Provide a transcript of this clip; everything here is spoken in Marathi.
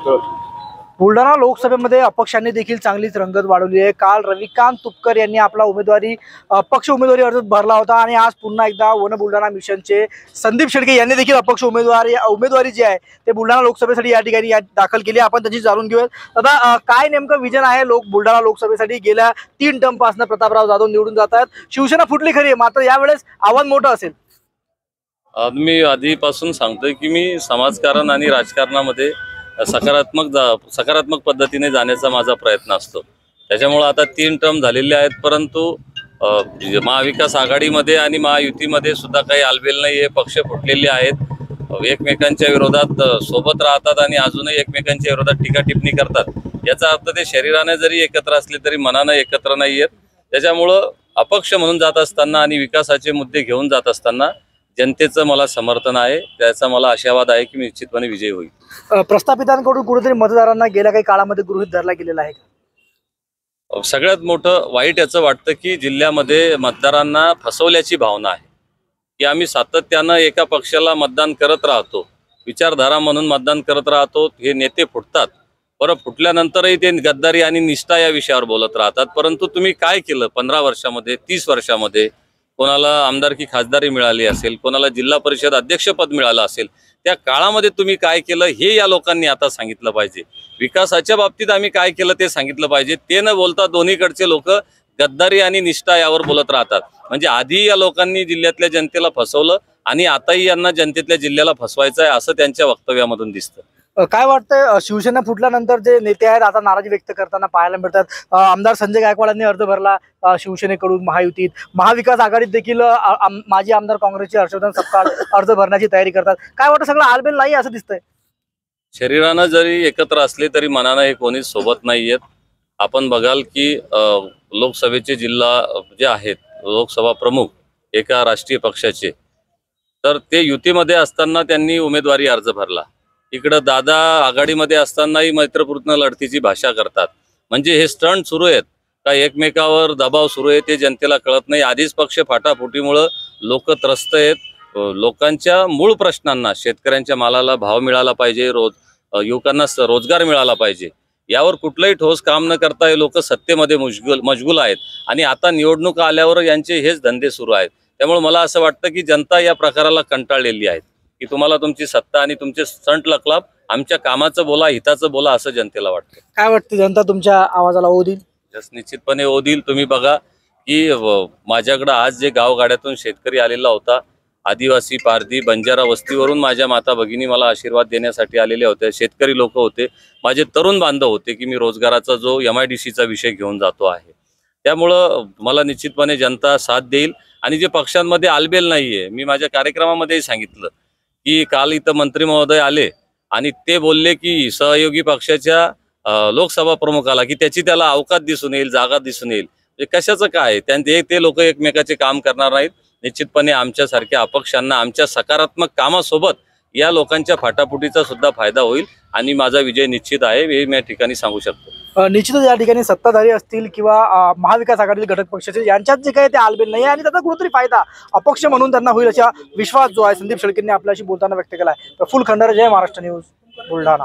बुलढाणा लोकसभेमध्ये अपक्षांनी देखील चांगलीच रंगत वाढवली आहे। काल रविकांत तुपकर यांनी आपला अपक्ष उमेदवारी अर्ज भरला होता आणि आज पुन्हा एकदा वन बुलढाणा मिशनचे संदीप शेळके यांनी देखील अपक्ष उमेदवारी जी आहे ते बुलढाणा लोकसभेसाठी या ठिकाणी दाखल केली। आपण त्याची जाणून घेऊया। आता काय नेमकं विजन आहे बुलढाणा लोकसभेसाठी? गेल्या 3 टर्म पासून प्रतापराव जाधव निवडून जात आहेत। शिवसेना फुटली खरी, मात्र यावेळेस आव्हान मोठं असेल। मी आधीपासून सांगतोय की मी समाजकारण आणि राजकारणामध्ये सकारात्मक पद्धतीने जाण्याचा माझा प्रयत्न असतो। त्याच्यामुळे आता 3 टर्म झालेले आहेत, परंतु महाविकास आघाडीमध्ये आणि महायुतीमध्ये सुद्धा काही आलबेल नाही आहे। पक्ष फुटलेले आहेत, एकमेकांच्या विरोधात सोबत राहतात आणि अजूनही एकमेकांच्या विरोधात टीका टिप्पणी करतात। याचा अर्थ ते शरीराने जरी एकत्र असले तरी मनाने एकत्र नाही आहेत। त्याच्यामुळं अपक्ष म्हणून जात असताना आणि विकासाचे मुद्दे घेऊन जात असताना जनतेचं मला समर्थन आहे। त्याचा मला आशावाद आहे की मी निश्चितपणे विजयी होईल। प्रस्थापितांकडून कुठेतरी मतदारांना गेल्या काही काळामध्ये गृहीत धरला गेलेला आहे का? सगळ्यात मोठं वाईट याचं वाटतं की जिल्ह्यामध्ये मतदारांना फसवल्याची भावना आहे की आम्ही सातत्यानं एका पक्षाला मतदान करत राहतो, विचारधारा म्हणून मतदान करत राहतो। हे नेते फुटतात, बरं फुटल्यानंतरही ते गद्दारी आणि निष्ठा या विषयावर बोलत राहतात। परंतु तुम्ही काय केलं 15 वर्षामध्ये, 30 वर्षामध्ये? कोणाला आमदारकी खासदारी मिळाली असेल, कोणाला जिल्हा परिषद अध्यक्षपद मिळालं असेल, त्या काळामध्ये तुम्ही काय केलं हे या लोकांनी आता सांगितलं पाहिजे। विकासाच्या बाबतीत आम्ही काय केलं ते सांगितलं पाहिजे। ते न बोलता दोन्हीकडचे लोक गद्दारी आणि निष्ठा यावर बोलत राहतात। म्हणजे आधी या लोकांनी जिल्ह्यातल्या जनतेला फसवलं आणि आताही यांना जनतेतल्या जिल्ह्याला फसवायचं आहे असं त्यांच्या वक्तव्यामधून दिसतं। काय वाटतंय, शिवसेना फुटल्यानंतर जे नेते आहेत आता नाराजी व्यक्त करताना पाहायला मिळतात? आमदार संजय गायकवाड यांनी अर्ज भरला शिवसेनेकडून महायुतीत, महाविकास आघाडीत देखील माजी आमदार काँग्रेसचे हर्षवर्धन सपकाळ अर्ज भरण्याची तयारी करतात। काय वाटतं, सगळं आलबेल नाही असं दिसतंय? शरीरानं जरी एकत्र असले तरी मनानं हे कोणीच सोबत नाही आहेत। आपण बघाल की लोकसभेचे जिल्हा जे आहेत लोकसभा प्रमुख एका राष्ट्रीय पक्षाचे, तर ते युतीमध्ये असताना त्यांनी उमेदवारी अर्ज भरला। इकडं दादा आघाडीमध्ये असतानाही मैत्रपूर्ण लढतीची भाषा करतात। म्हणजे हे स्टंट सुरू आहेत का एकमेकावर दबाव सुरू आहे ते जनतेला कळत नाही। आधीच पक्ष फाटाफुटीमुळं लोक त्रस्त आहेत। लोकांच्या मूळ प्रश्नांना, शेतकऱ्यांच्या मालाला भाव मिळाला पाहिजे, युवकांना रोजगार मिळाला पाहिजे, यावर कुठलंही ठोस काम न करता हे लोक सत्तेमध्ये मशगूल आहेत आणि आता निवडणूक आल्यावर यांचे हेच धंदे सुरू आहेत। त्यामुळे मला असं वाटतं की जनता या प्रकाराला कंटाळलेली आहे की तुम्हाला तुमची सत्ता आणि तुमचे स्टंट लकलाप, आमच्या कामाचं बोला, हिताचं बोला असं जनतेला वाटतं। काय वाटतं, जनता तुमच्या आवाजाला ओ देईल? निश्चितपणे ओ देईल। तुम्ही बघा की माझ्याकडे आज जे गावगाड्यातून शेतकरी आलेला होता, आदिवासी, पारधी, बंजारा वस्तीवरून माझ्या माता भगिनी मला आशीर्वाद देण्यासाठी आलेले होते। शेतकरी लोक होते, माझे तरुण बांधव होते की मी रोजगाराचा जो MIDCचा विषय घेऊन जातो आहे। त्यामुळं मला निश्चितपणे जनता साथ देईल। आणि जे पक्षांमध्ये आलबेल नाहीये, मी माझ्या कार्यक्रमामध्येही सांगितलं की काल इथं मंत्री महोदय आले आणि ते बोलले की सहयोगी पक्षाच्या लोकसभा प्रमुखाला की त्याला अवकाश दिसून येईल, जागा दिसून येईल। म्हणजे कशाचं काय? ते लोक एकमेकाचे काम करणार नाहीत। निश्चितपणे आमच्यासारख्या अपक्षांना आमच्या सकारात्मक कामासोबत या लोकांच्या फाटाफुटीचा सुद्धा फायदा होईल आणि माझा विजय निश्चित आहे हे मी या ठिकाणी सांगू शकतो। निश्चितच या ठिकाणी सत्ताधारी असतील किंवा महाविकास आघाडीतील घटक पक्षाचे यांच्यात जे काही ते आलबेल नाही आणि त्याचा कुठेतरी फायदा अपक्ष म्हणून त्यांना होईल असा विश्वास जो आहे संदीप शेळकेंनी आपल्याशी बोलताना व्यक्त केला आहे। प्रफुल्ल खंडारे, जय महाराष्ट्र न्यूज, बुलढाणा।